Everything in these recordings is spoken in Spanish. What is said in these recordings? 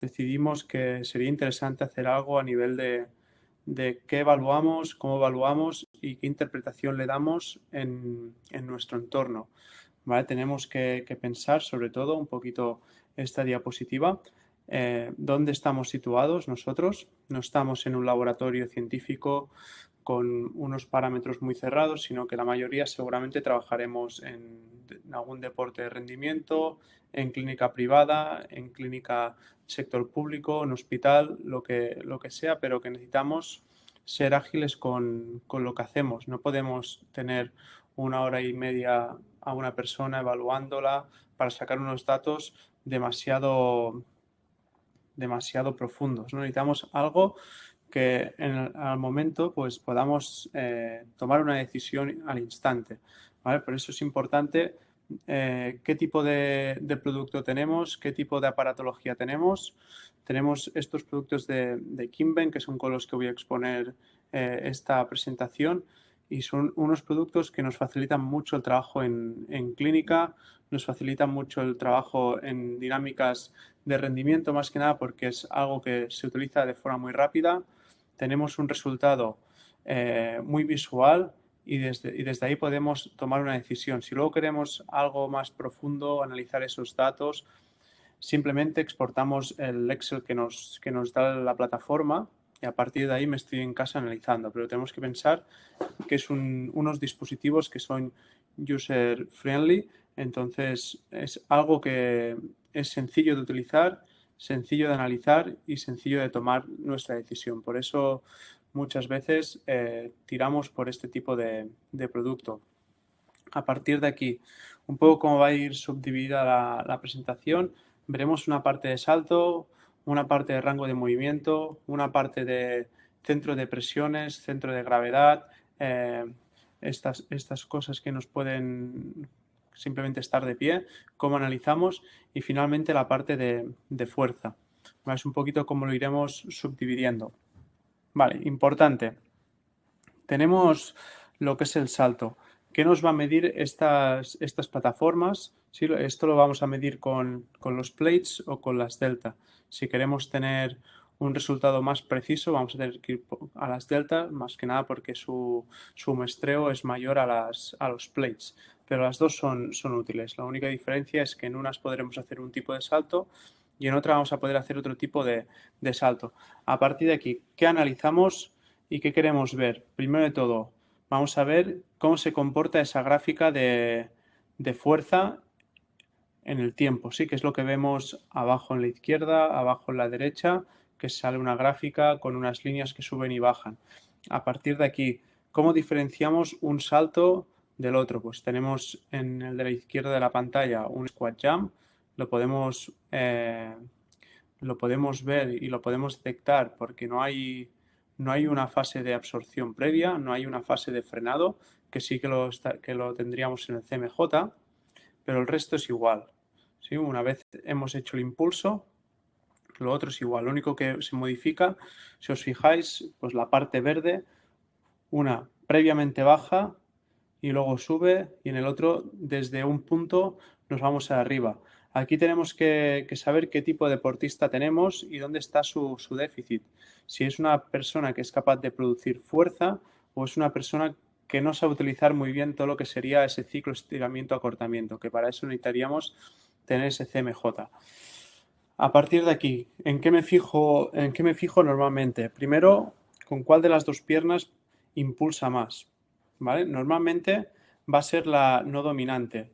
decidimos que sería interesante hacer algo a nivel de qué evaluamos, cómo evaluamos y qué interpretación le damos en nuestro entorno. ¿Vale? Tenemos que pensar sobre todo un poquito esta diapositiva, dónde estamos situados nosotros. No estamos en un laboratorio científico con unos parámetros muy cerrados, sino que la mayoría seguramente trabajaremos en algún deporte de rendimiento, en clínica privada, en clínica sector público, en hospital, lo que sea, pero que necesitamos ser ágiles con lo que hacemos. No podemos tener 1 hora y media a una persona evaluándola para sacar unos datos demasiado profundos, ¿no? Necesitamos algo que al momento pues podamos tomar una decisión al instante, ¿vale? Por eso es importante qué tipo de producto tenemos, qué tipo de aparatología tenemos. Tenemos estos productos de Kimben, que son con los que voy a exponer esta presentación, y son unos productos que nos facilitan mucho el trabajo en clínica, nos facilitan mucho el trabajo en dinámicas de rendimiento, más que nada porque es algo que se utiliza de forma muy rápida. Tenemos un resultado muy visual y desde ahí podemos tomar una decisión. Si luego queremos algo más profundo, analizar esos datos, simplemente exportamos el Excel que nos da la plataforma y a partir de ahí me estoy en casa analizando. Pero tenemos que pensar que es unos dispositivos que son user friendly, entonces es algo que es sencillo de utilizar, sencillo de analizar y sencillo de tomar nuestra decisión. Por eso muchas veces tiramos por este tipo de producto. A partir de aquí, un poco cómo va a ir subdividida la presentación, veremos una parte de salto, una parte de rango de movimiento, una parte de centro de presiones, centro de gravedad, eh, estas cosas que nos pueden simplemente estar de pie, cómo analizamos y finalmente la parte de fuerza. Es un poquito cómo lo iremos subdividiendo. Vale, importante. Tenemos lo que es el salto. ¿Qué nos va a medir estas plataformas? ¿Sí? Esto lo vamos a medir con los plates o con las delta. Si queremos tener un resultado más preciso, vamos a tener que ir a las delta, más que nada porque su muestreo es mayor a los plates. Pero las dos son útiles. La única diferencia es que en unas podremos hacer un tipo de salto y en otra vamos a poder hacer otro tipo de salto. A partir de aquí, ¿qué analizamos y qué queremos ver? Primero de todo, vamos a ver cómo se comporta esa gráfica de fuerza en el tiempo, ¿sí? Que es lo que vemos abajo en la izquierda, abajo en la derecha, que sale una gráfica con unas líneas que suben y bajan. A partir de aquí, ¿cómo diferenciamos un salto del otro? Pues tenemos en el de la izquierda de la pantalla un squat jump, lo podemos, eh, lo podemos ver y lo podemos detectar porque no hay una fase de absorción previa, no hay una fase de frenado, que sí que lo tendríamos en el CMJ, pero el resto es igual. ¿Sí? Una vez hemos hecho el impulso, lo otro es igual. Lo único que se modifica, si os fijáis, pues la parte verde, una previamente baja y luego sube, y en el otro desde un punto nos vamos arriba. Aquí tenemos que saber qué tipo de deportista tenemos y dónde está su déficit. Si es una persona que es capaz de producir fuerza o es una persona que no sabe utilizar muy bien todo lo que sería ese ciclo estiramiento-acortamiento, que para eso necesitaríamos tener ese CMJ. A partir de aquí, ¿en qué me fijo normalmente? Primero, ¿con cuál de las dos piernas impulsa más? ¿Vale? Normalmente va a ser la no dominante.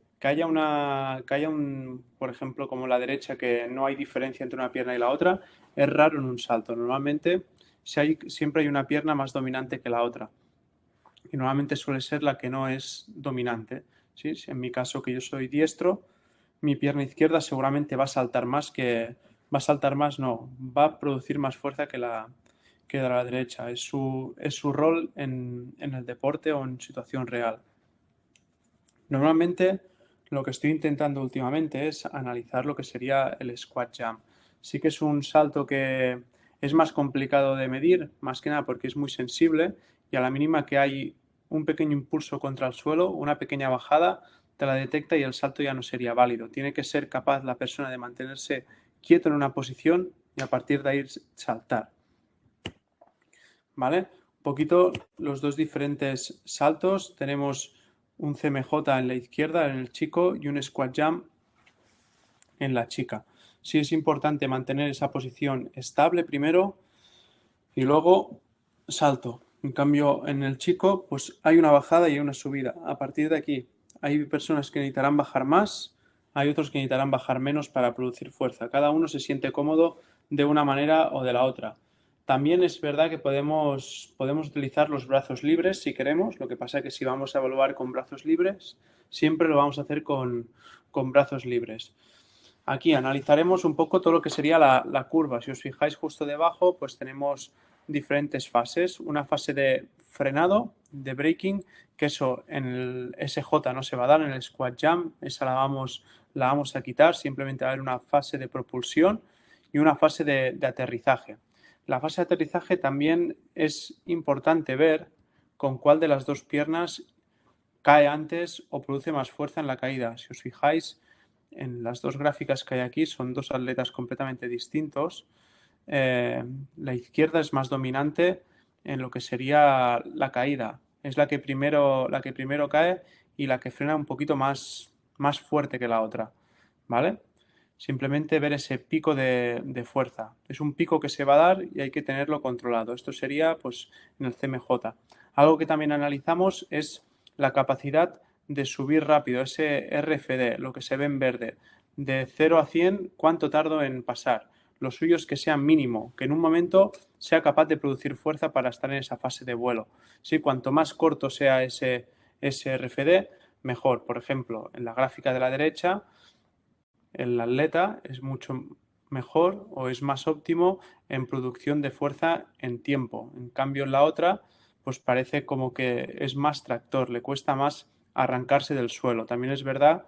Por ejemplo, como la derecha, que no hay diferencia entre una pierna y la otra, es raro en un salto. Normalmente siempre hay una pierna más dominante que la otra. Y normalmente suele ser la que no es dominante. ¿Sí? En mi caso, que yo soy diestro, mi pierna izquierda seguramente va a saltar más va a producir más fuerza que de la derecha. Es su rol en el deporte o en situación real. Normalmente lo que estoy intentando últimamente es analizar lo que sería el squat jump. Sí que es un salto que es más complicado de medir, más que nada porque es muy sensible y a la mínima que hay un pequeño impulso contra el suelo, una pequeña bajada, te la detecta y el salto ya no sería válido. Tiene que ser capaz la persona de mantenerse quieto en una posición y a partir de ahí saltar. ¿Vale? Un poquito los dos diferentes saltos. Tenemos un CMJ en la izquierda, en el chico, y un squat jump en la chica. Sí es importante mantener esa posición estable primero y luego salto. En cambio, en el chico, pues hay una bajada y una subida. A partir de aquí, hay personas que necesitarán bajar más, hay otros que necesitarán bajar menos para producir fuerza. Cada uno se siente cómodo de una manera o de la otra. También es verdad que podemos utilizar los brazos libres si queremos. Lo que pasa es que si vamos a evaluar con brazos libres, siempre lo vamos a hacer con brazos libres. Aquí analizaremos un poco todo lo que sería la curva. Si os fijáis justo debajo, pues tenemos diferentes fases. Una fase de frenado, de braking, que eso en el SJ no se va a dar, en el squat jump, esa la vamos a quitar, simplemente va a haber una fase de propulsión y una fase de aterrizaje. La fase de aterrizaje también es importante ver con cuál de las dos piernas cae antes o produce más fuerza en la caída. Si os fijáis, en las dos gráficas que hay aquí son dos atletas completamente distintos. La izquierda es más dominante en lo que sería la caída. Es la que primero cae y la que frena un poquito más fuerte que la otra. ¿Vale? Simplemente ver ese pico de fuerza. Es un pico que se va a dar y hay que tenerlo controlado. Esto sería pues en el CMJ. Algo que también analizamos es la capacidad de subir rápido, ese RFD, lo que se ve en verde. De 0 a 100, ¿cuánto tardo en pasar? Lo suyo es que sea mínimo, que en un momento sea capaz de producir fuerza para estar en esa fase de vuelo. ¿Sí? Cuanto más corto sea ese RFD, mejor. Por ejemplo, en la gráfica de la derecha, el atleta es mucho mejor o es más óptimo en producción de fuerza en tiempo. En cambio, en la otra, pues parece como que es más tractor, le cuesta más arrancarse del suelo. También es verdad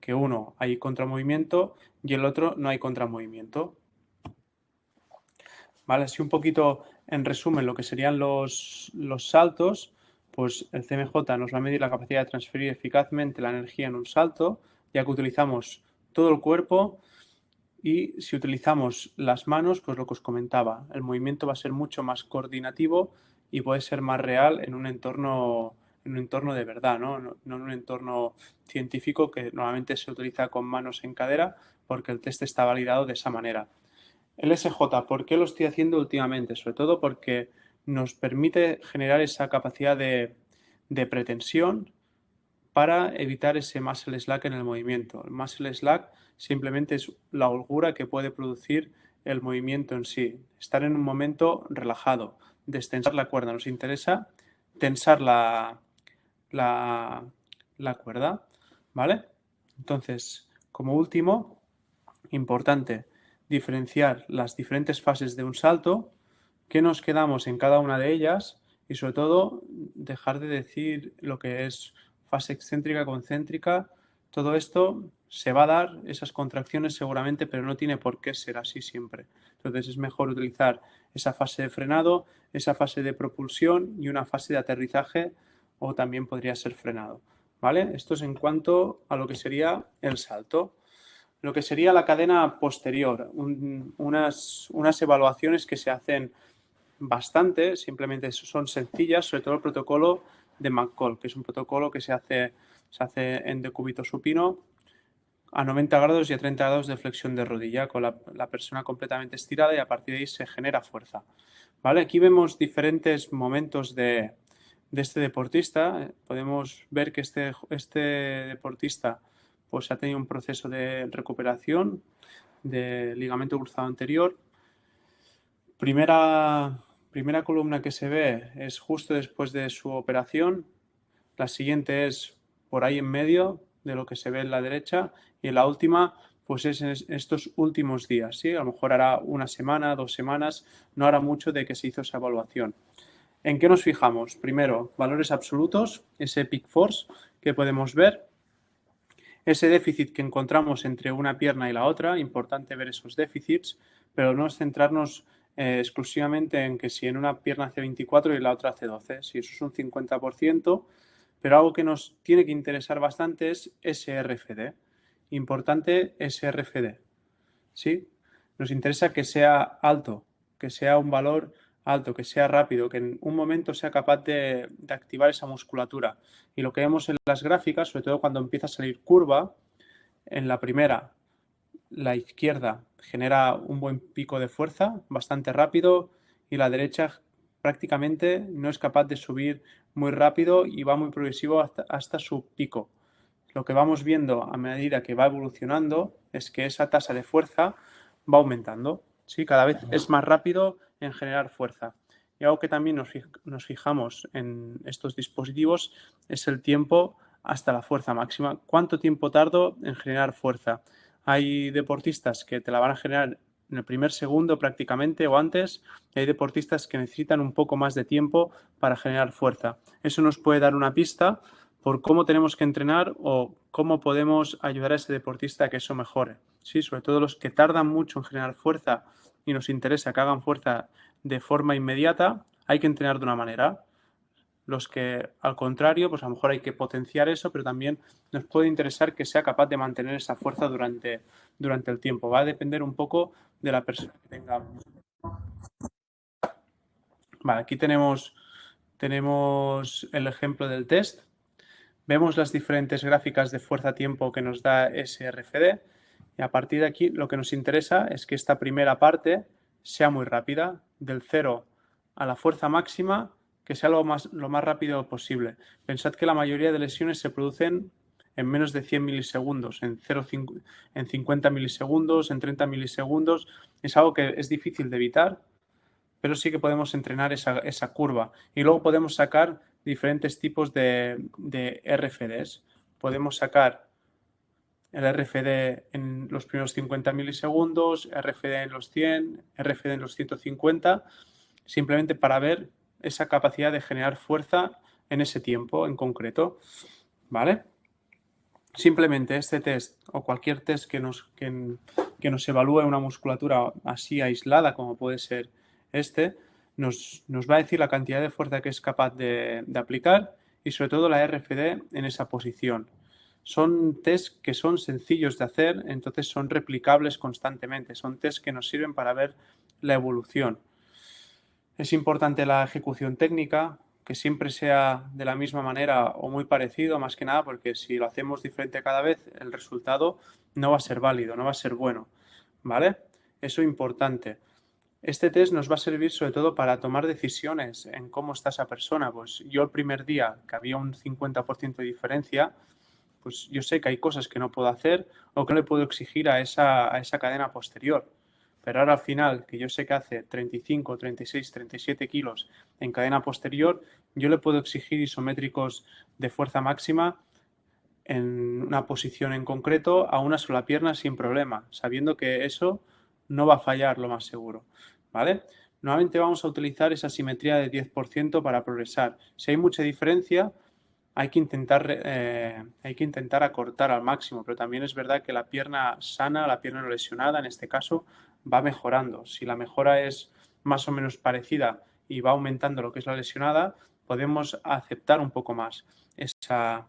que uno hay contramovimiento y el otro no hay contramovimiento. ¿Vale? Así un poquito en resumen lo que serían los saltos, pues el CMJ nos va a medir la capacidad de transferir eficazmente la energía en un salto, ya que utilizamos todo el cuerpo. Y si utilizamos las manos, pues lo que os comentaba, el movimiento va a ser mucho más coordinativo y puede ser más real en un entorno de verdad, ¿no? No en un entorno científico que normalmente se utiliza con manos en cadera porque el test está validado de esa manera. El SJ, ¿por qué lo estoy haciendo últimamente? Sobre todo porque nos permite generar esa capacidad de pretensión para evitar ese muscle slack en el movimiento. El muscle slack simplemente es la holgura que puede producir el movimiento en sí. Estar en un momento relajado, destensar la cuerda. Nos interesa tensar la cuerda, ¿vale? Entonces, como último, importante diferenciar las diferentes fases de un salto, qué nos quedamos en cada una de ellas y sobre todo dejar de decir lo que es fase excéntrica, concéntrica. Todo esto se va a dar, esas contracciones seguramente, pero no tiene por qué ser así siempre. Entonces es mejor utilizar esa fase de frenado, esa fase de propulsión y una fase de aterrizaje o también podría ser frenado. ¿Vale? Esto es en cuanto a lo que sería el salto. Lo que sería la cadena posterior, unas evaluaciones que se hacen bastante, simplemente son sencillas, sobre todo el protocolo de McCall, que es un protocolo que se hace en decúbito supino a 90 grados y a 30 grados de flexión de rodilla, con la persona completamente estirada y a partir de ahí se genera fuerza. ¿Vale? Aquí vemos diferentes momentos de este deportista. Podemos ver que este deportista pues, ha tenido un proceso de recuperación de ligamento cruzado anterior. Primera columna que se ve es justo después de su operación. La siguiente es por ahí en medio de lo que se ve en la derecha. Y en la última, pues es en estos últimos días. ¿sí? A lo mejor hará una semana, 2 semanas, no hará mucho de que se hizo esa evaluación. ¿En qué nos fijamos? Primero, valores absolutos, ese peak force que podemos ver. Ese déficit que encontramos entre una pierna y la otra, importante ver esos déficits, pero no es centrarnos exclusivamente en que si en una pierna hace 24 y en la otra hace 12, si eso es un 50%, pero algo que nos tiene que interesar bastante es ese RFD. Importante ese RFD, ¿sí? Nos interesa que sea alto, que sea un valor alto, que sea rápido, que en un momento sea capaz de activar esa musculatura. Y lo que vemos en las gráficas, sobre todo cuando empieza a salir curva, en la primera, la izquierda genera un buen pico de fuerza, bastante rápido, y la derecha prácticamente no es capaz de subir muy rápido y va muy progresivo hasta su pico. Lo que vamos viendo a medida que va evolucionando es que esa tasa de fuerza va aumentando, ¿sí? Cada vez es más rápido en generar fuerza. Y algo que también nos fijamos en estos dispositivos es el tiempo hasta la fuerza máxima. ¿Cuánto tiempo tardo en generar fuerza? Hay deportistas que te la van a generar en el primer segundo prácticamente o antes, y hay deportistas que necesitan un poco más de tiempo para generar fuerza. Eso nos puede dar una pista por cómo tenemos que entrenar o cómo podemos ayudar a ese deportista a que eso mejore. Sí, sobre todo los que tardan mucho en generar fuerza y nos interesa que hagan fuerza de forma inmediata, hay que entrenar de una manera. Los que, al contrario, pues a lo mejor hay que potenciar eso, pero también nos puede interesar que sea capaz de mantener esa fuerza durante el tiempo. Va a depender un poco de la persona que tengamos. Vale, aquí tenemos el ejemplo del test. Vemos las diferentes gráficas de fuerza-tiempo que nos da ese RFD y a partir de aquí lo que nos interesa es que esta primera parte sea muy rápida, del 0 a la fuerza máxima, que sea lo más rápido posible. Pensad que la mayoría de lesiones se producen en menos de 100 milisegundos, en 50 milisegundos, en 30 milisegundos. Es algo que es difícil de evitar, pero sí que podemos entrenar esa curva. Y luego podemos sacar diferentes tipos de RFDs. Podemos sacar el RFD en los primeros 50 milisegundos, RFD en los 100, RFD en los 150, simplemente para ver esa capacidad de generar fuerza en ese tiempo en concreto. ¿Vale? Simplemente este test o cualquier test que nos evalúe una musculatura así aislada como puede ser nos va a decir la cantidad de fuerza que es capaz de aplicar y sobre todo la RFD en esa posición. Son test que son sencillos de hacer, entonces son replicables constantemente. Son test que nos sirven para ver la evolución. Es importante la ejecución técnica, que siempre sea de la misma manera o muy parecido, más que nada, porque si lo hacemos diferente cada vez, el resultado no va a ser válido, no va a ser bueno. ¿Vale? Eso es importante. Este test nos va a servir sobre todo para tomar decisiones en cómo está esa persona. Pues yo el primer día, que había un 50% de diferencia, pues yo sé que hay cosas que no puedo hacer o que no le puedo exigir a esa cadena posterior. Pero ahora al final, que yo sé que hace 35, 36, 37 kilos en cadena posterior, yo le puedo exigir isométricos de fuerza máxima en una posición en concreto a una sola pierna sin problema, sabiendo que eso no va a fallar lo más seguro. ¿Vale? Nuevamente vamos a utilizar esa simetría de 10% para progresar. Si hay mucha diferencia, hay que intentar acortar al máximo, pero también es verdad que la pierna sana, la pierna no lesionada, en este caso, va mejorando. Si la mejora es más o menos parecida y va aumentando lo que es la lesionada, podemos aceptar un poco más esa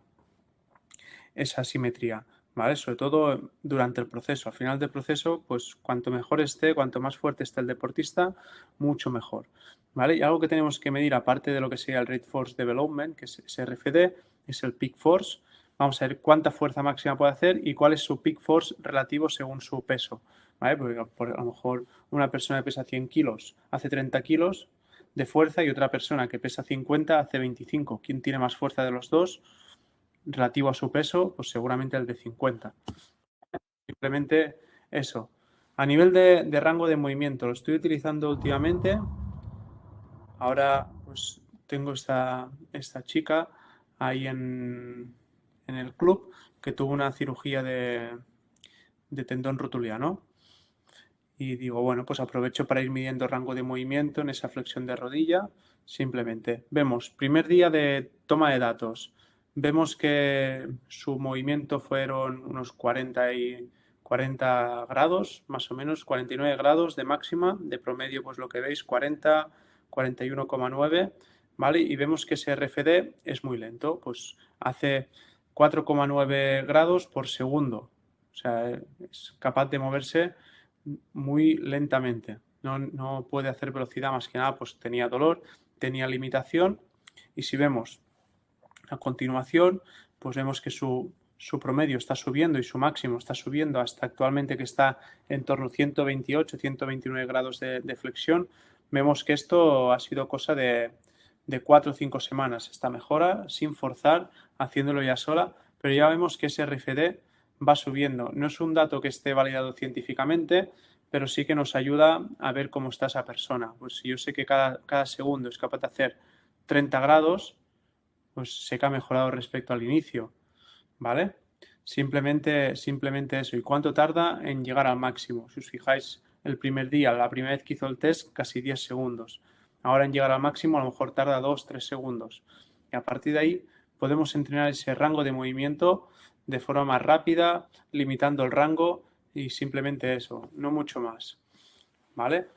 simetría, ¿vale? Sobre todo durante el proceso. Al final del proceso, pues cuanto mejor esté, cuanto más fuerte esté el deportista, mucho mejor, ¿vale? Y algo que tenemos que medir, aparte de lo que sería el Rate Force Development, que es RFD, es el Peak Force. Vamos a ver cuánta fuerza máxima puede hacer y cuál es su Peak Force relativo según su peso, ¿vale? Porque a lo mejor una persona que pesa 100 kilos hace 30 kilos de fuerza y otra persona que pesa 50 hace 25. ¿Quién tiene más fuerza de los dos? Relativo a su peso, pues seguramente el de 50. Simplemente eso. A nivel de rango de movimiento, lo estoy utilizando últimamente. Ahora pues tengo esta chica ahí en el club que tuvo una cirugía de tendón rotuliano. Y digo, bueno, pues aprovecho para ir midiendo rango de movimiento en esa flexión de rodilla. Simplemente vemos, primer día de toma de datos, vemos que su movimiento fueron unos 40 grados, más o menos 49 grados de máxima, de promedio pues lo que veis 40, 41,9, ¿vale? Y vemos que ese RFD es muy lento, pues hace 4,9 grados por segundo, o sea, es capaz de moverse muy lentamente. No puede hacer velocidad, más que nada, pues tenía dolor, tenía limitación. Y si vemos a continuación, pues vemos que su promedio está subiendo y su máximo está subiendo hasta actualmente, que está en torno a 128, 129 grados de flexión. Vemos que esto ha sido cosa de 4 o 5 semanas, esta mejora sin forzar, haciéndolo ya sola, pero ya vemos que ese RFD va subiendo. No es un dato que esté validado científicamente, pero sí que nos ayuda a ver cómo está esa persona. Pues si yo sé que cada segundo es capaz de hacer 30 grados, pues sé que ha mejorado respecto al inicio, ¿vale? Simplemente eso. ¿Y cuánto tarda en llegar al máximo? Si os fijáis, el primer día, la primera vez que hizo el test, casi 10 segundos. Ahora en llegar al máximo a lo mejor tarda 2-3 segundos. Y a partir de ahí podemos entrenar ese rango de movimiento de forma más rápida, limitando el rango y simplemente eso, no mucho más, ¿vale?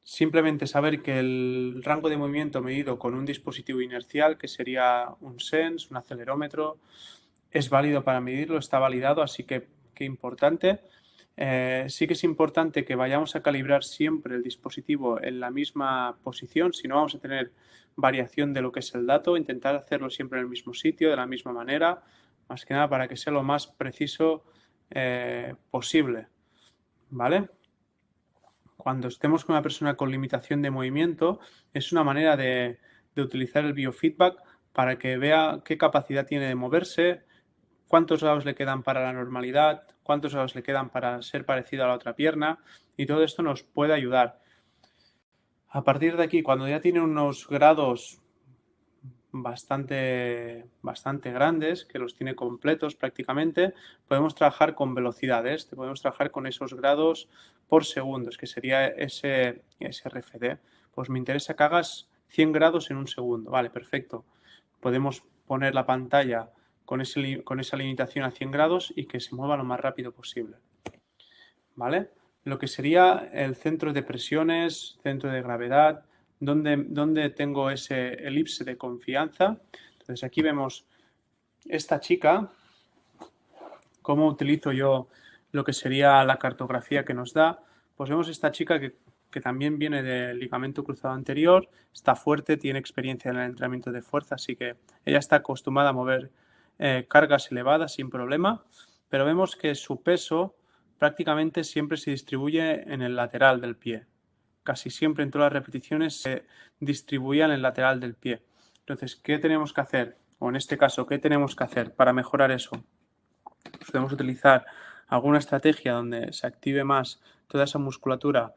Simplemente saber que el rango de movimiento medido con un dispositivo inercial, que sería un SENS, un acelerómetro, es válido para medirlo, está validado, así que qué importante. Sí que es importante que vayamos a calibrar siempre el dispositivo en la misma posición, si no vamos a tener variación de lo que es el dato, intentar hacerlo siempre en el mismo sitio, de la misma manera, más que nada para que sea lo más preciso posible, ¿vale? Cuando estemos con una persona con limitación de movimiento, es una manera de utilizar el biofeedback para que vea qué capacidad tiene de moverse, cuántos grados le quedan para la normalidad, cuántos grados le quedan para ser parecido a la otra pierna, y todo esto nos puede ayudar. A partir de aquí, cuando ya tiene unos grados bastante grandes, que los tiene completos prácticamente, podemos trabajar con velocidades, podemos trabajar con esos grados por segundos, que sería ese RFD. Pues me interesa que hagas 100 grados en un segundo. Vale, perfecto. Podemos poner la pantalla con esa limitación a 100 grados y que se mueva lo más rápido posible. ¿Vale? Lo que sería el centro de presiones, centro de gravedad, donde tengo ese elipse de confianza. Entonces aquí vemos esta chica, cómo utilizo yo lo que sería la cartografía que nos da. Pues vemos esta chica que también viene del ligamento cruzado anterior, está fuerte, tiene experiencia en el entrenamiento de fuerza, así que ella está acostumbrada a mover cargas elevadas sin problema, pero vemos que su peso prácticamente siempre se distribuye en el lateral del pie. Casi siempre en todas las repeticiones se distribuía en el lateral del pie. Entonces, ¿qué tenemos que hacer? O en este caso, ¿qué tenemos que hacer para mejorar eso? Pues podemos utilizar alguna estrategia donde se active más toda esa musculatura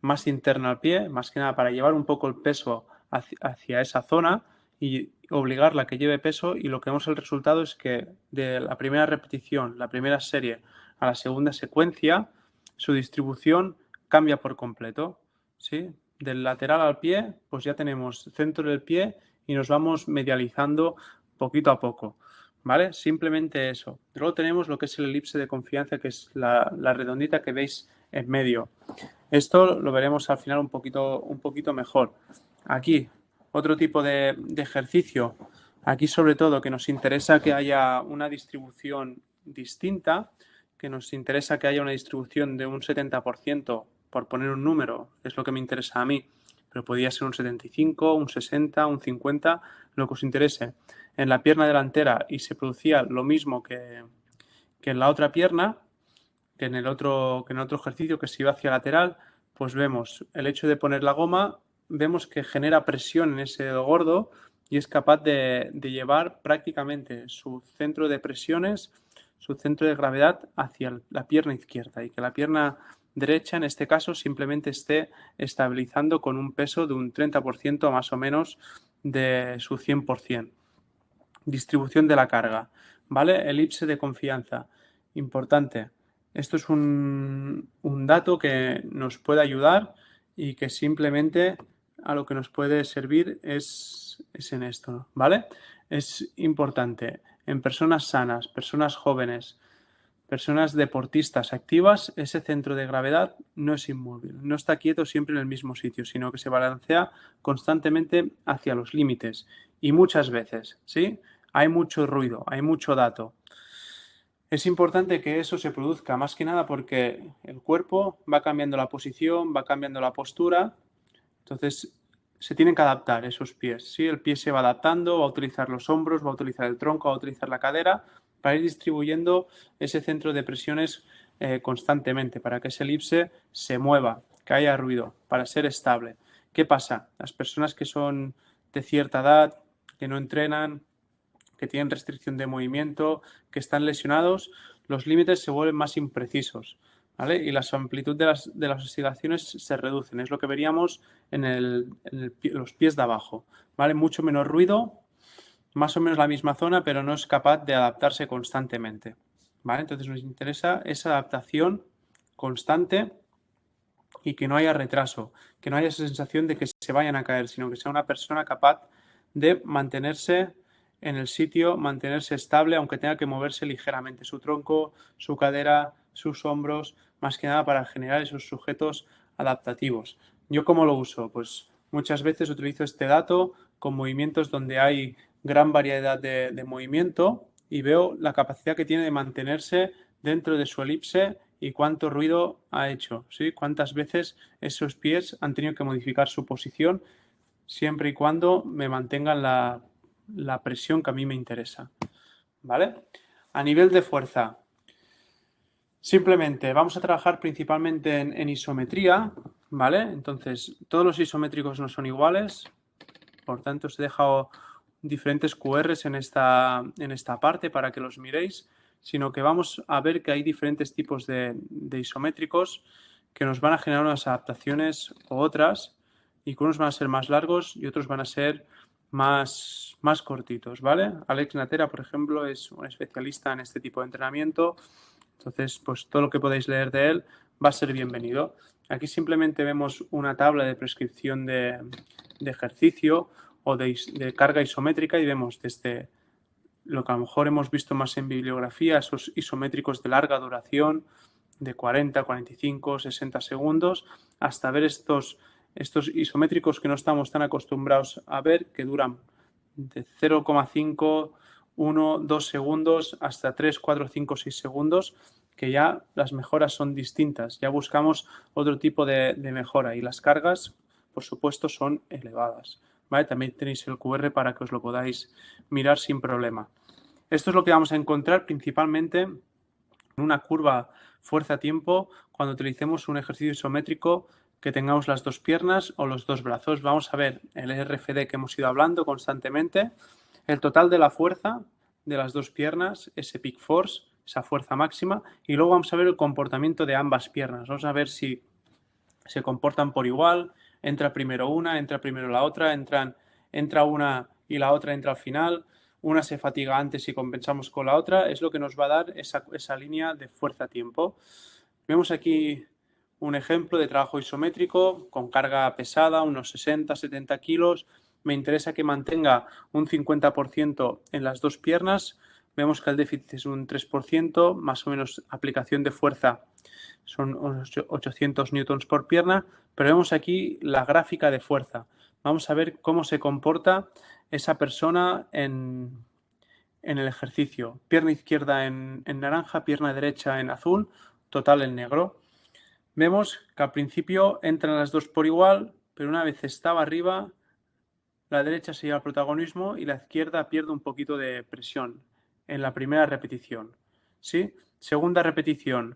más interna al pie, más que nada para llevar un poco el peso hacia esa zona y obligarla a que lleve peso, y lo que vemos el resultado es que de la primera repetición, la primera serie a la segunda secuencia, su distribución cambia por completo, ¿sí? Del lateral al pie, pues ya tenemos centro del pie y nos vamos medializando poquito a poco, ¿vale? Simplemente eso. Luego tenemos lo que es el elipse de confianza, que es la redondita que veis en medio. Esto lo veremos al final un poquito mejor. Aquí, otro tipo de ejercicio. Aquí, sobre todo, que nos interesa que haya una distribución distinta, que nos interesa que haya una distribución de un 70%, por poner un número, es lo que me interesa a mí, pero podría ser un 75, un 60, un 50, lo que os interese. En la pierna delantera, y se producía lo mismo que en la otra pierna, que en el otro ejercicio que se iba hacia lateral, pues vemos el hecho de poner la goma, vemos que genera presión en ese dedo gordo y es capaz de llevar prácticamente su centro de presiones, su centro de gravedad hacia la pierna izquierda, y que la pierna derecha en este caso simplemente esté estabilizando con un peso de un 30% más o menos de su 100%. Distribución de la carga, ¿vale? Elipse de confianza, importante. Esto es un dato que nos puede ayudar y que simplemente a lo que nos puede servir es en esto, ¿vale? Es importante en personas sanas, personas jóvenes, personas deportistas activas, ese centro de gravedad no es inmóvil, no está quieto siempre en el mismo sitio, sino que se balancea constantemente hacia los límites. Y muchas veces, ¿sí? Hay mucho ruido, hay mucho dato. Es importante que eso se produzca más que nada porque el cuerpo va cambiando la posición, va cambiando la postura, entonces se tienen que adaptar esos pies, ¿sí? El pie se va adaptando, va a utilizar los hombros, va a utilizar el tronco, va a utilizar la cadera para ir distribuyendo ese centro de presiones constantemente, para que ese elipse se mueva, que haya ruido, para ser estable. ¿Qué pasa? Las personas que son de cierta edad, que no entrenan, que tienen restricción de movimiento, que están lesionados, los límites se vuelven más imprecisos, ¿vale? Y la amplitud de las oscilaciones se reducen. Es lo que veríamos en los pies de abajo, ¿vale? Mucho menos ruido, más o menos la misma zona, pero no es capaz de adaptarse constantemente, ¿vale? Entonces nos interesa esa adaptación constante y que no haya retraso, que no haya esa sensación de que se vayan a caer, sino que sea una persona capaz de mantenerse en el sitio, mantenerse estable, aunque tenga que moverse ligeramente su tronco, su cadera, sus hombros, más que nada para generar esos sujetos adaptativos. ¿Yo cómo lo uso? Pues muchas veces utilizo este dato con movimientos donde hay gran variedad de movimiento y veo la capacidad que tiene de mantenerse dentro de su elipse y cuánto ruido ha hecho, ¿sí? Cuántas veces esos pies han tenido que modificar su posición siempre y cuando me mantengan la presión que a mí me interesa, ¿vale? A nivel de fuerza, simplemente vamos a trabajar principalmente en isometría, ¿vale? Entonces, todos los isométricos no son iguales, por tanto os he dejado diferentes QRs en esta parte para que los miréis, sino que vamos a ver que hay diferentes tipos de isométricos que nos van a generar unas adaptaciones u otras, y que unos van a ser más largos y otros van a ser más cortitos, ¿vale? Alex Natera, por ejemplo, es un especialista en este tipo de entrenamiento, entonces, pues todo lo que podáis leer de él va a ser bienvenido. Aquí simplemente vemos una tabla de prescripción de ejercicio o de carga isométrica y vemos desde lo que a lo mejor hemos visto más en bibliografía, esos isométricos de larga duración, de 40, 45, 60 segundos, hasta ver estos isométricos que no estamos tan acostumbrados a ver, que duran de 0,5, 1, 2 segundos hasta 3, 4, 5, 6 segundos, que ya las mejoras son distintas. Ya buscamos otro tipo de mejora y las cargas, por supuesto, son elevadas, ¿vale? También tenéis el QR para que os lo podáis mirar sin problema. Esto es lo que vamos a encontrar principalmente en una curva fuerza-tiempo cuando utilicemos un ejercicio isométrico que tengamos las dos piernas o los dos brazos. Vamos a ver el RFD que hemos ido hablando constantemente, el total de la fuerza de las dos piernas, ese peak force, esa fuerza máxima, y luego vamos a ver el comportamiento de ambas piernas. Vamos a ver si se comportan por igual, entra primero una, entra primero la otra, entra una y la otra entra al final, una se fatiga antes y compensamos con la otra, es lo que nos va a dar esa línea de fuerza-tiempo. Vemos aquí un ejemplo de trabajo isométrico con carga pesada, unos 60-70 kilos. Me interesa que mantenga un 50% en las dos piernas. Vemos que el déficit es un 3%, más o menos aplicación de fuerza son 800 newtons por pierna, pero vemos aquí la gráfica de fuerza. Vamos a ver cómo se comporta esa persona en el ejercicio. Pierna izquierda en naranja, pierna derecha en azul, total en negro. Vemos que al principio entran las dos por igual, pero una vez estaba arriba, la derecha se lleva el protagonismo y la izquierda pierde un poquito de presión en la primera repetición. ¿Sí? Segunda repetición,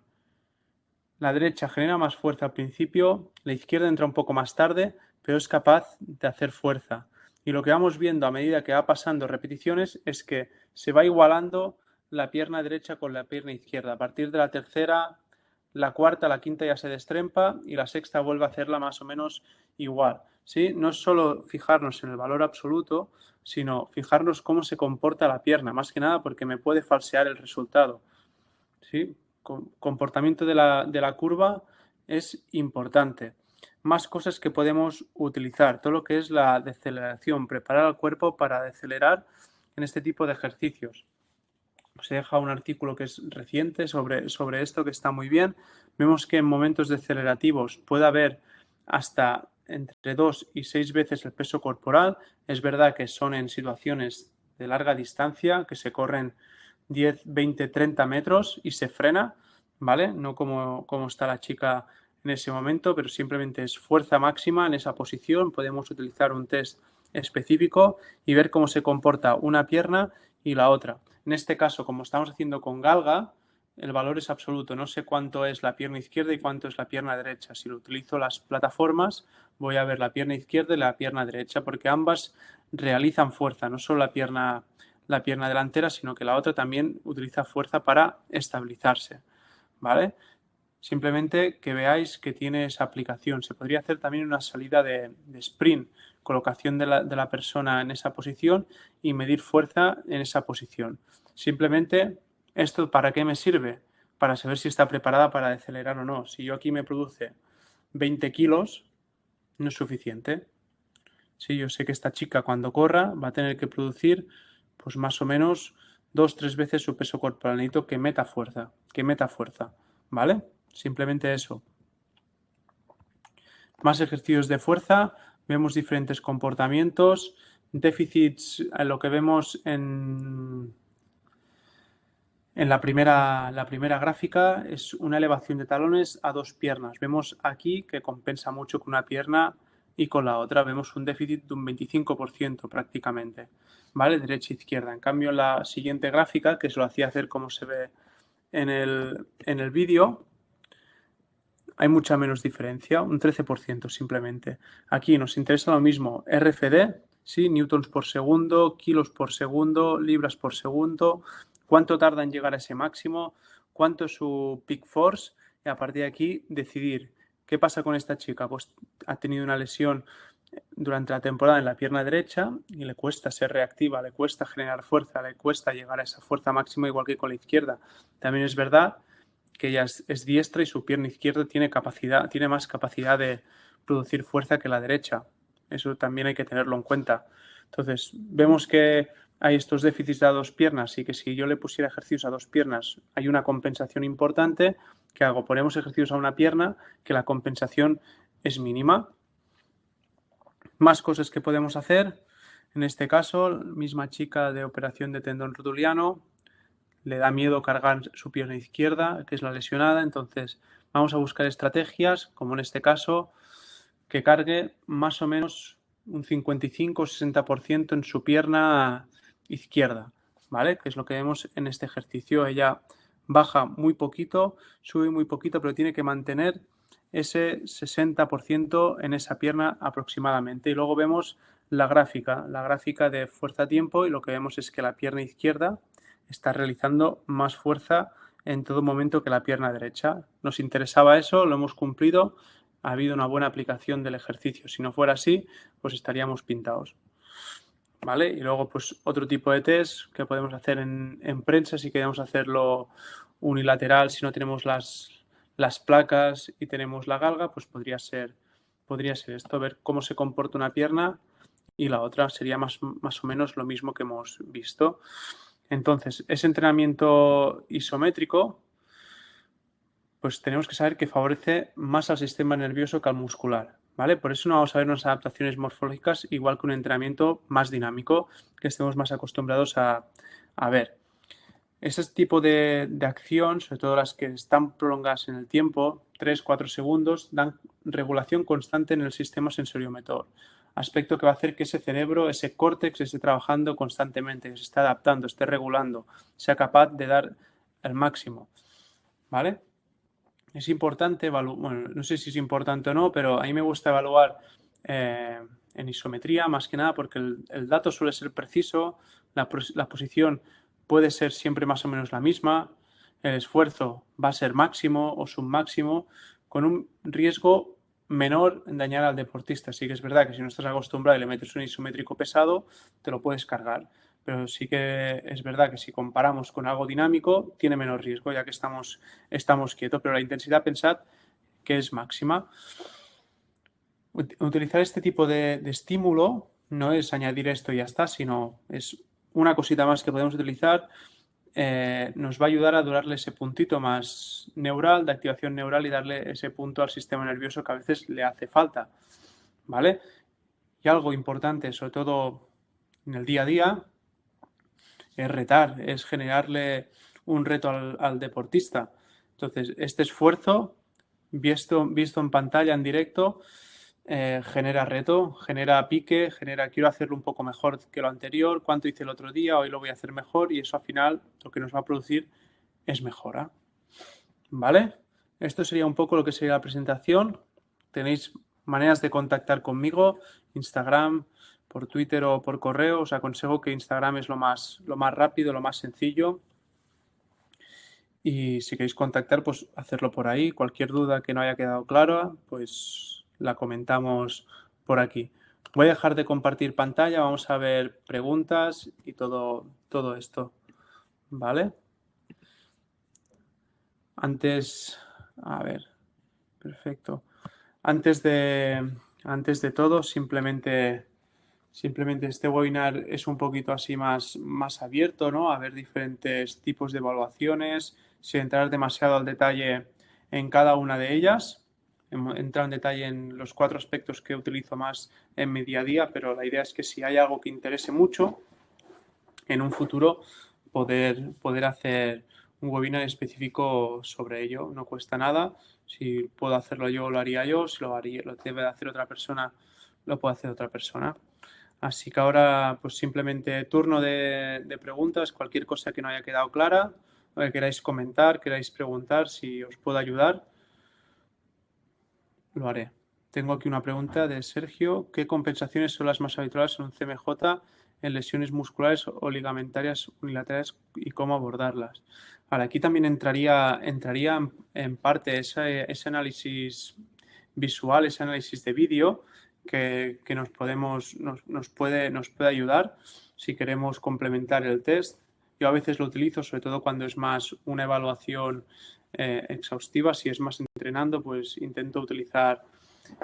la derecha genera más fuerza al principio, la izquierda entra un poco más tarde, pero es capaz de hacer fuerza. Y lo que vamos viendo a medida que va pasando repeticiones es que se va igualando la pierna derecha con la pierna izquierda. A partir de la tercera, la cuarta, la quinta ya se destrempa y la sexta vuelve a hacerla más o menos igual. ¿Sí? No es solo fijarnos en el valor absoluto, sino fijarnos cómo se comporta la pierna, más que nada porque me puede falsear el resultado. ¿Sí? Comportamiento de la curva es importante. Más cosas que podemos utilizar, todo lo que es la deceleración, preparar al cuerpo para decelerar en este tipo de ejercicios. Os he dejado un artículo que es reciente sobre esto que está muy bien. Vemos que en momentos decelerativos puede haber hasta entre 2 y 6 veces el peso corporal. Es verdad que son en situaciones de larga distancia, que se corren 10, 20, 30 metros y se frena, ¿vale? No como está la chica en ese momento, pero simplemente es fuerza máxima en esa posición. Podemos utilizar un test específico y ver cómo se comporta una pierna y la otra. En este caso, como estamos haciendo con galga, el valor es absoluto. No sé cuánto es la pierna izquierda y cuánto es la pierna derecha. Si lo utilizo las plataformas, voy a ver la pierna izquierda y la pierna derecha, porque ambas realizan fuerza, no solo la pierna delantera, sino que la otra también utiliza fuerza para estabilizarse, ¿vale? Simplemente que veáis que tiene esa aplicación. Se podría hacer también una salida de sprint, colocación de la persona en esa posición y medir fuerza en esa posición. Simplemente, ¿esto para qué me sirve? Para saber si está preparada para acelerar o no. Si yo aquí me produce 20 kilos, no es suficiente. Si yo sé que esta chica cuando corra va a tener que producir pues más o menos 2-3 veces su peso corporal. Necesito que meta fuerza, ¿vale? Simplemente eso. Más ejercicios de fuerza, vemos diferentes comportamientos, déficits, lo que vemos en la primera gráfica es una elevación de talones a dos piernas. Vemos aquí que compensa mucho con una pierna y con la otra. Vemos un déficit de un 25% prácticamente, ¿vale? Derecha e izquierda. En cambio, en la siguiente gráfica, que se lo hacía hacer como se ve en el vídeo, hay mucha menos diferencia, un 13% simplemente. Aquí nos interesa lo mismo, RFD, ¿sí? Newtons por segundo, kilos por segundo, libras por segundo, cuánto tarda en llegar a ese máximo, cuánto es su peak force, y a partir de aquí decidir qué pasa con esta chica. Pues ha tenido una lesión durante la temporada en la pierna derecha y le cuesta ser reactiva, le cuesta generar fuerza, le cuesta llegar a esa fuerza máxima igual que con la izquierda. También es verdad que ella es diestra y su pierna izquierda tiene más capacidad de producir fuerza que la derecha. Eso también hay que tenerlo en cuenta. Entonces, vemos que hay estos déficits a dos piernas y que si yo le pusiera ejercicios a dos piernas hay una compensación importante. ¿Qué hago? Ponemos ejercicios a una pierna que la compensación es mínima. Más cosas que podemos hacer. En este caso, misma chica de operación de tendón rotuliano, le da miedo cargar su pierna izquierda, que es la lesionada, entonces vamos a buscar estrategias, como en este caso, que cargue más o menos un 55 o 60% en su pierna izquierda, ¿vale? Que es lo que vemos en este ejercicio. Ella baja muy poquito, sube muy poquito, pero tiene que mantener ese 60% en esa pierna aproximadamente. Y luego vemos la gráfica de fuerza-tiempo, y lo que vemos es que la pierna izquierda está realizando más fuerza en todo momento que la pierna derecha. Nos interesaba eso, lo hemos cumplido, ha habido una buena aplicación del ejercicio. Si no fuera así, pues estaríamos pintados, ¿vale? Y luego, pues otro tipo de test que podemos hacer en prensa, si queremos hacerlo unilateral, si no tenemos las placas y tenemos la galga, pues podría ser esto, ver cómo se comporta una pierna y la otra. Sería más o menos lo mismo que hemos visto. Entonces, ese entrenamiento isométrico, pues tenemos que saber que favorece más al sistema nervioso que al muscular, ¿vale? Por eso no vamos a ver unas adaptaciones morfológicas igual que un entrenamiento más dinámico, que estemos más acostumbrados a ver. Ese tipo de acción, sobre todo las que están prolongadas en el tiempo, 3-4 segundos, dan regulación constante en el sistema sensoriomotor. Aspecto que va a hacer que ese cerebro, ese córtex, esté trabajando constantemente, que se esté adaptando, esté regulando, sea capaz de dar el máximo, ¿vale? Es importante evaluar, bueno, no sé si es importante o no, pero a mí me gusta evaluar en isometría más que nada porque el dato suele ser preciso, la posición puede ser siempre más o menos la misma, el esfuerzo va a ser máximo o submáximo, con un riesgo menor en dañar al deportista. Sí que es verdad que si no estás acostumbrado y le metes un isométrico pesado, te lo puedes cargar. Pero sí que es verdad que si comparamos con algo dinámico, tiene menos riesgo, ya que estamos quietos. Pero la intensidad, pensad que es máxima. Utilizar este tipo de estímulo no es añadir esto y ya está, sino es una cosita más que podemos utilizar. Nos va a ayudar a darle ese puntito más neural, de activación neural, y darle ese punto al sistema nervioso que a veces le hace falta, ¿vale? Y algo importante, sobre todo en el día a día, es retar, es generarle un reto al deportista. Entonces, este esfuerzo visto en pantalla, en directo, genera reto, genera pique, quiero hacerlo un poco mejor que lo anterior, cuánto hice el otro día, hoy lo voy a hacer mejor y eso al final lo que nos va a producir es mejora. ¿Vale? Esto sería un poco lo que sería la presentación. Tenéis maneras de contactar conmigo, Instagram, por Twitter o por correo. Os aconsejo que Instagram es lo más rápido, lo más sencillo. Y si queréis contactar, pues hacerlo por ahí. Cualquier duda que no haya quedado clara, pues la comentamos por aquí. Voy a dejar de compartir pantalla, vamos a ver preguntas y todo esto. ¿Vale? Antes, a ver, perfecto. Antes de todo, simplemente este webinar es un poquito así más abierto, ¿no? A ver diferentes tipos de evaluaciones, sin entrar demasiado al detalle en cada una de ellas. Hemos entrado en detalle en los 4 aspectos que utilizo más en mi día a día, pero la idea es que si hay algo que interese mucho, en un futuro poder hacer un webinar específico sobre ello. No cuesta nada. Si puedo hacerlo yo, lo haría yo. Si lo debe hacer otra persona, lo puede hacer otra persona. Así que ahora, pues simplemente turno de preguntas. Cualquier cosa que no haya quedado clara, o que queráis comentar, queráis preguntar, si os puedo ayudar, lo haré. Tengo aquí una pregunta de Sergio. ¿Qué compensaciones son las más habituales en un CMJ en lesiones musculares o ligamentarias unilaterales y cómo abordarlas? Vale, aquí también entraría en parte ese análisis visual, ese análisis de vídeo que nos puede ayudar si queremos complementar el test. Yo a veces lo utilizo, sobre todo cuando es más una evaluación exhaustiva. Si es más entrenando, pues intento utilizar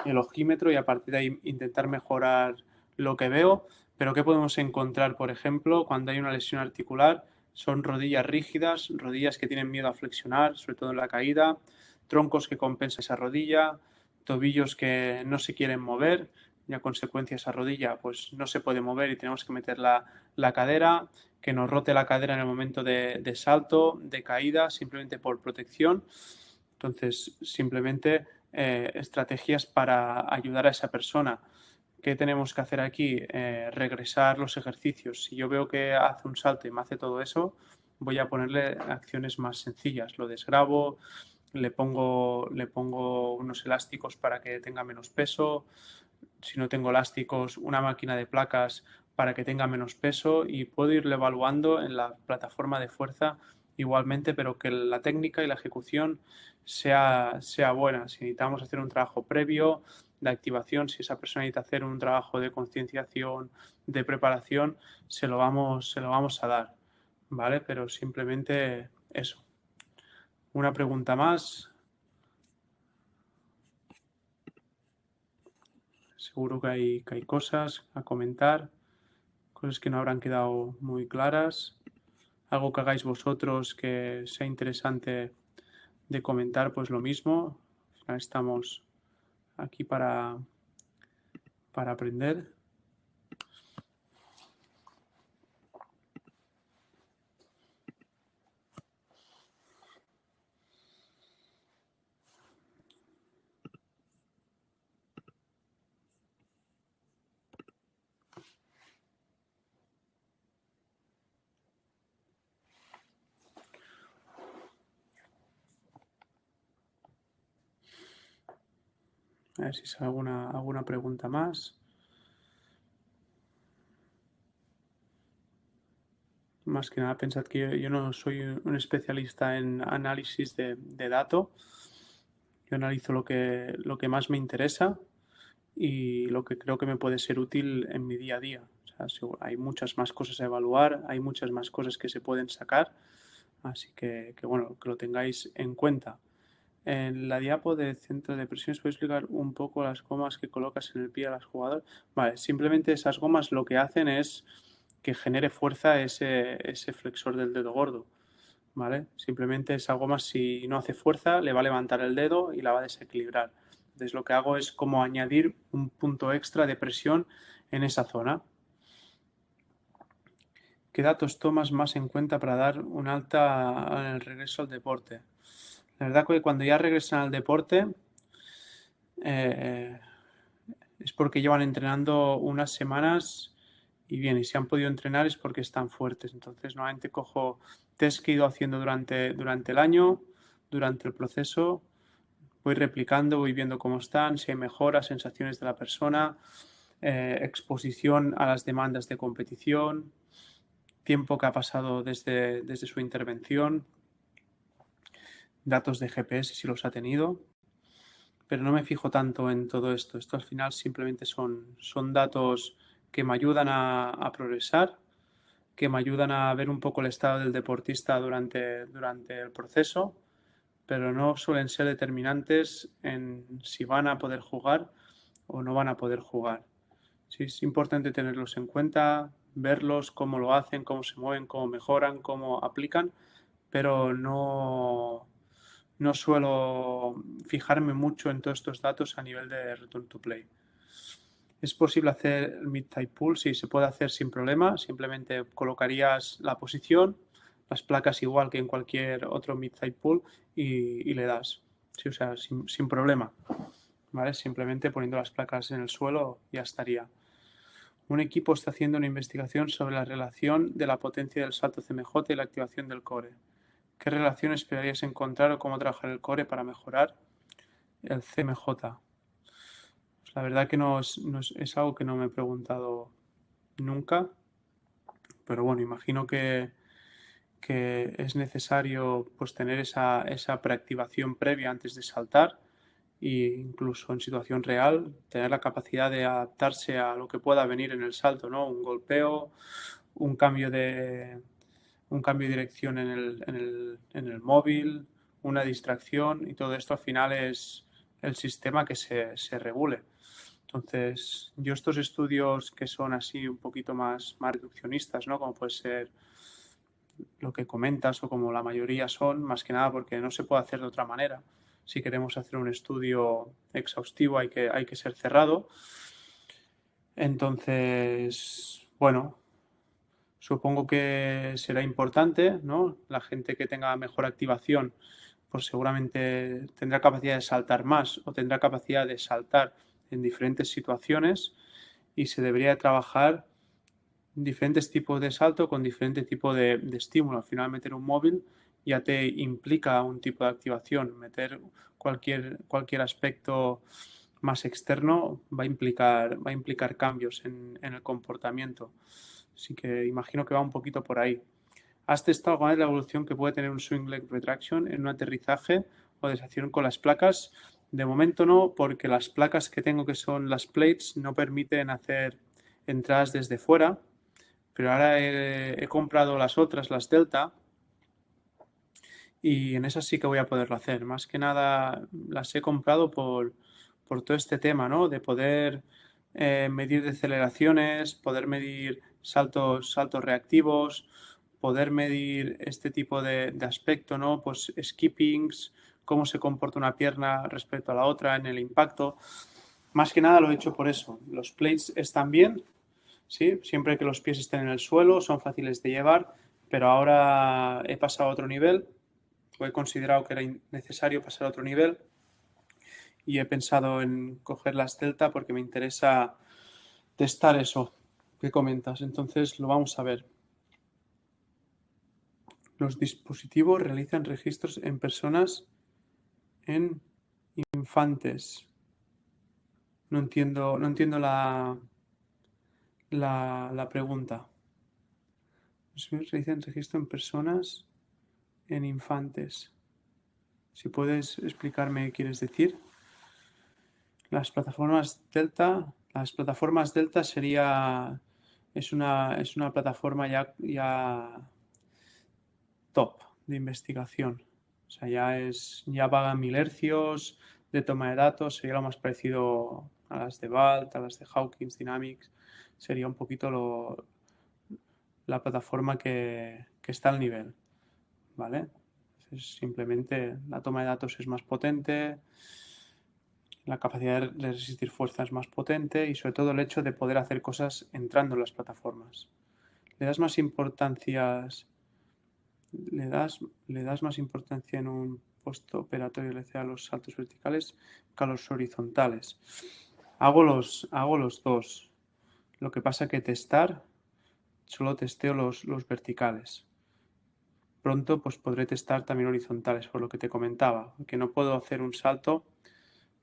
el ojímetro y a partir de ahí intentar mejorar lo que veo. Pero ¿qué podemos encontrar, por ejemplo, cuando hay una lesión articular? Son rodillas rígidas, rodillas que tienen miedo a flexionar, sobre todo en la caída, troncos que compensan esa rodilla, tobillos que no se quieren mover y a consecuencia esa rodilla pues no se puede mover y tenemos que meter la cadera, que nos rote la cadera en el momento de salto, de caída, simplemente por protección. Entonces, simplemente estrategias para ayudar a esa persona. ¿Qué tenemos que hacer aquí? Regresar los ejercicios. Si yo veo que hace un salto y me hace todo eso, voy a ponerle acciones más sencillas. Lo desgrabo, le pongo unos elásticos para que tenga menos peso. Si no tengo elásticos, una máquina de placas para que tenga menos peso y puedo irle evaluando en la plataforma de fuerza igualmente, pero que la técnica y la ejecución sea buena. Si necesitamos hacer un trabajo previo de activación, si esa persona necesita hacer un trabajo de concienciación, de preparación, se lo vamos a dar, ¿vale? Pero simplemente eso. Una pregunta más. Seguro que hay cosas a comentar, cosas que no habrán quedado muy claras. Algo que hagáis vosotros que sea interesante de comentar, pues lo mismo. Al final estamos aquí para aprender. A ver si sale alguna pregunta más. Más que nada, pensad que yo no soy un especialista en análisis de datos. Yo analizo lo que más me interesa y lo que creo que me puede ser útil en mi día a día. O sea, hay muchas más cosas a evaluar, hay muchas más cosas que se pueden sacar, así que bueno, que lo tengáis en cuenta. En la diapo de centro de presiones, ¿puedes explicar un poco las gomas que colocas en el pie a las jugadoras? Vale, simplemente esas gomas lo que hacen es que genere fuerza ese flexor del dedo gordo, ¿vale? Simplemente esa goma, si no hace fuerza, le va a levantar el dedo y la va a desequilibrar. Entonces lo que hago es como añadir un punto extra de presión en esa zona. ¿Qué datos tomas más en cuenta para dar un alta en el regreso al deporte? La verdad que cuando ya regresan al deporte eh, es porque llevan entrenando unas semanas y bien, y si han podido entrenar es porque están fuertes. Entonces, normalmente cojo test que he ido haciendo durante el año, durante el proceso, voy replicando, voy viendo cómo están, si hay mejoras, sensaciones de la persona, exposición a las demandas de competición, tiempo que ha pasado desde su intervención, datos de GPS si los ha tenido, pero no me fijo tanto en todo esto. Esto al final simplemente son datos que me ayudan a progresar, que me ayudan a ver un poco el estado del deportista durante el proceso, pero no suelen ser determinantes en si van a poder jugar o no van a poder jugar. Sí, es importante tenerlos en cuenta, verlos, cómo lo hacen, cómo se mueven, cómo mejoran, cómo aplican, pero no suelo fijarme mucho en todos estos datos a nivel de return to play. ¿Es posible hacer el mid-type pool? Sí, se puede hacer sin problema. Simplemente colocarías la posición, las placas igual que en cualquier otro mid-type pool y le das. Sí, o sea, sin problema. ¿Vale? Simplemente poniendo las placas en el suelo ya estaría. Un equipo está haciendo una investigación sobre la relación de la potencia del salto CMJ y la activación del core. ¿Qué relación esperarías encontrar o cómo trabajar el core para mejorar el CMJ? Pues la verdad que es algo que no me he preguntado nunca, pero bueno, imagino que es necesario pues tener esa preactivación previa antes de saltar e incluso en situación real tener la capacidad de adaptarse a lo que pueda venir en el salto, ¿no? Un golpeo, un cambio de dirección en el móvil, una distracción y todo esto al final es el sistema que se regule. Entonces, yo estos estudios que son así un poquito más reduccionistas, ¿no? Como puede ser lo que comentas o como la mayoría son, más que nada porque no se puede hacer de otra manera. Si queremos hacer un estudio exhaustivo hay que ser cerrado. Entonces, bueno, supongo que será importante, ¿no? La gente que tenga mejor activación, pues seguramente tendrá capacidad de saltar más o tendrá capacidad de saltar en diferentes situaciones y se debería trabajar diferentes tipos de salto con diferente tipo de estímulo. Al final, meter un móvil ya te implica un tipo de activación. Meter cualquier aspecto más externo va a implicar cambios en el comportamiento. Así que imagino que va un poquito por ahí. ¿Has testado alguna vez la evolución que puede tener un swing leg retraction en un aterrizaje o desacción con las placas? De momento no, porque las placas que tengo, que son las plates, no permiten hacer entradas desde fuera, pero ahora he comprado las otras, las Delta, y en esas sí que voy a poderlo hacer. Más que nada las he comprado por todo este tema, ¿no? De poder medir deceleraciones, poder medir saltos reactivos, poder medir este tipo de aspecto, ¿no? Pues skippings, cómo se comporta una pierna respecto a la otra en el impacto. Más que nada lo he hecho por eso. Los plates están bien, ¿sí? Siempre que los pies estén en el suelo, son fáciles de llevar, pero ahora he pasado a otro nivel, o he considerado que era necesario pasar a otro nivel y he pensado en coger las Delta porque me interesa testar eso que comentas. Entonces lo vamos a ver. Los dispositivos realizan registros en personas en infantes. No entiendo la pregunta. Realizan registro en personas en infantes. Si puedes explicarme qué quieres decir. Las plataformas Delta es una plataforma ya top de investigación. O sea, ya va a 1000 hercios de toma de datos, sería lo más parecido a las de Balt, a las de Hawkins Dynamics. Sería un poquito la plataforma que está al nivel, ¿vale? Simplemente la toma de datos es más potente, la capacidad de resistir fuerza es más potente y sobre todo el hecho de poder hacer cosas entrando en las plataformas. le das más importancia, le das más importancia en un postoperatorio LC a los saltos verticales que a los horizontales. Hago los dos. Lo que pasa que testar, solo testeo los verticales. Pronto pues podré testar también horizontales, por lo que te comentaba, que no puedo hacer un salto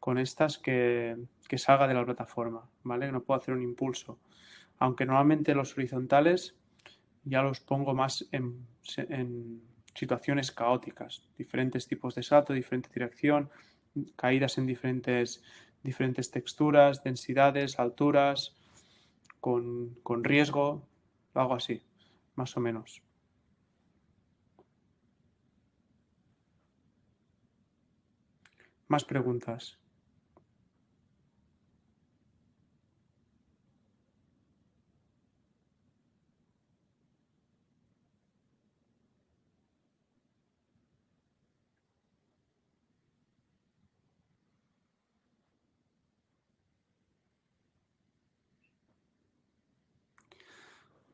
con estas que salga de la plataforma, ¿vale? No puedo hacer un impulso. Aunque normalmente los horizontales ya los pongo más en situaciones caóticas, diferentes tipos de salto, diferente dirección, caídas en diferentes texturas, densidades, alturas, con riesgo, lo hago así, más o menos. Más preguntas.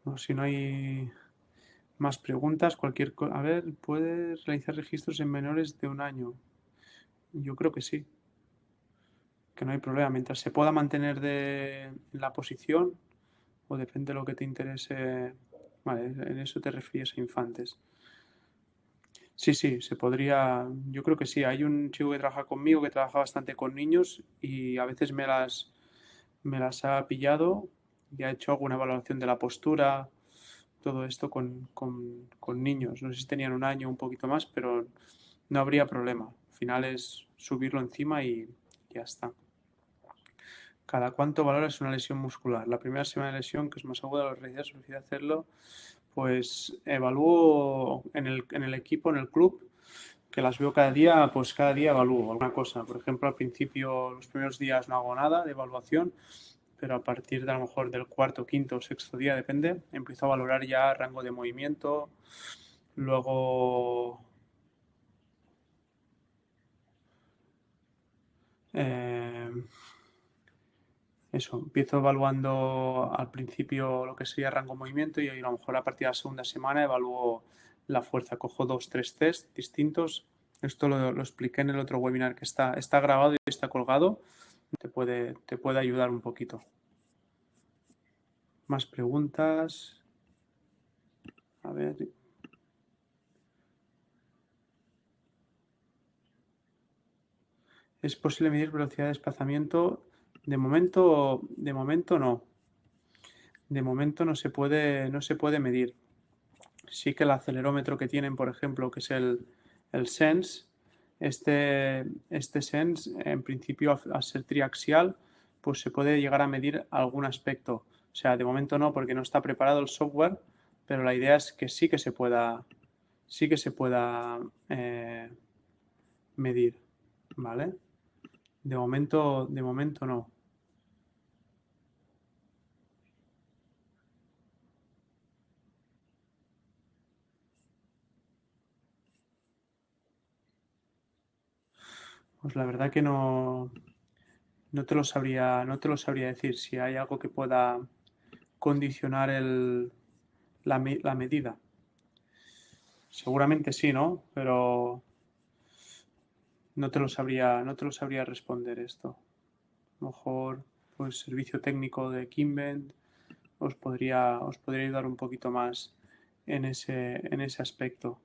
No, si no hay más preguntas, cualquier cosa. A ver, ¿puedes realizar registros en menores de un año? Yo creo que sí, que no hay problema. Mientras se pueda mantener en la posición, o depende de lo que te interese. Vale, en eso te refieres a infantes. Sí, sí, se podría. Yo creo que sí. Hay un chico que trabaja conmigo que trabaja bastante con niños y a veces me las ha pillado y ha hecho alguna evaluación de la postura, todo esto con niños. No sé si tenían un año o un poquito más, pero no habría problema. Al final es subirlo encima y ya está. ¿Cada cuánto valoras una lesión muscular? La primera semana de lesión, que es más aguda, la realidad suele hacerlo, pues evalúo en el equipo, en el club, que las veo cada día, pues cada día evalúo alguna cosa. Por ejemplo, al principio, los primeros días no hago nada de evaluación, pero a partir de a lo mejor del cuarto, quinto o sexto día, depende, empiezo a valorar ya rango de movimiento, luego eh, eso, empiezo evaluando al principio lo que sería rango de movimiento y a lo mejor a partir de la segunda semana evalúo la fuerza. Cojo 2, 3 test distintos. Esto lo expliqué en el otro webinar que está grabado y está colgado. Te puede ayudar un poquito. Más preguntas. A ver. ¿Es posible medir velocidad de desplazamiento? De momento no. De momento no se puede medir. Sí que el acelerómetro que tienen, por ejemplo, que es el SENS, este SENS, en principio, al ser triaxial, pues se puede llegar a medir algún aspecto. O sea, de momento no, porque no está preparado el software, pero la idea es que sí que se pueda medir, ¿vale? De momento no. Pues la verdad que no te lo sabría decir si hay algo que pueda condicionar la medida. Seguramente sí, ¿no? Pero no te lo sabría responder esto. A lo mejor, pues, servicio técnico de Kimbent os podría ayudar un poquito más en ese aspecto.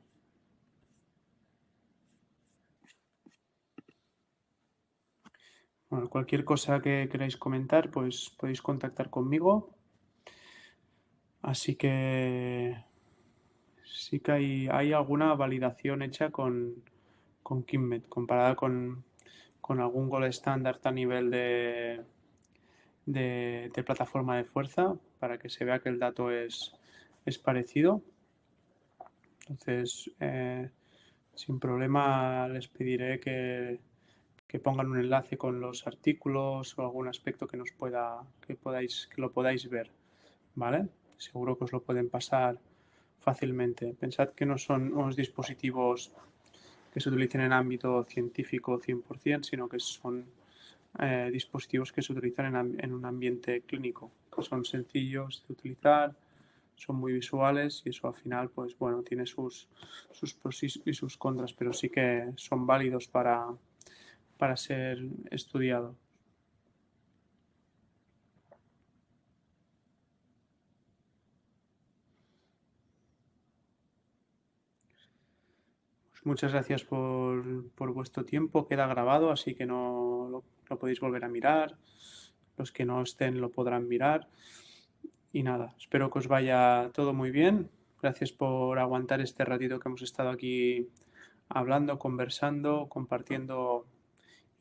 Bueno, cualquier cosa que queráis comentar, pues podéis contactar conmigo. Así que sí que hay alguna validación hecha con Kimbet comparada con algún gol estándar a nivel de plataforma de fuerza para que se vea que el dato es parecido. Entonces, sin problema les pediré que pongan un enlace con los artículos o algún aspecto que lo podáis ver, ¿vale? Seguro que os lo pueden pasar fácilmente. Pensad que no son unos dispositivos que se utilicen en ámbito científico 100%, sino que son dispositivos que se utilizan en un ambiente clínico, que son sencillos de utilizar, son muy visuales y eso al final, pues bueno, tiene sus pros y sus contras, pero sí que son válidos para ser estudiado. Pues muchas gracias por vuestro tiempo, queda grabado, así que no lo podéis volver a mirar. Los que no estén lo podrán mirar. Y nada, espero que os vaya todo muy bien. Gracias por aguantar este ratito que hemos estado aquí hablando, conversando, compartiendo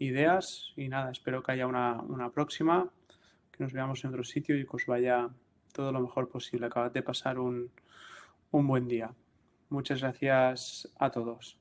ideas. Y nada, espero que haya una próxima, que nos veamos en otro sitio y que os vaya todo lo mejor posible. Acabad de pasar un buen día. Muchas gracias a todos.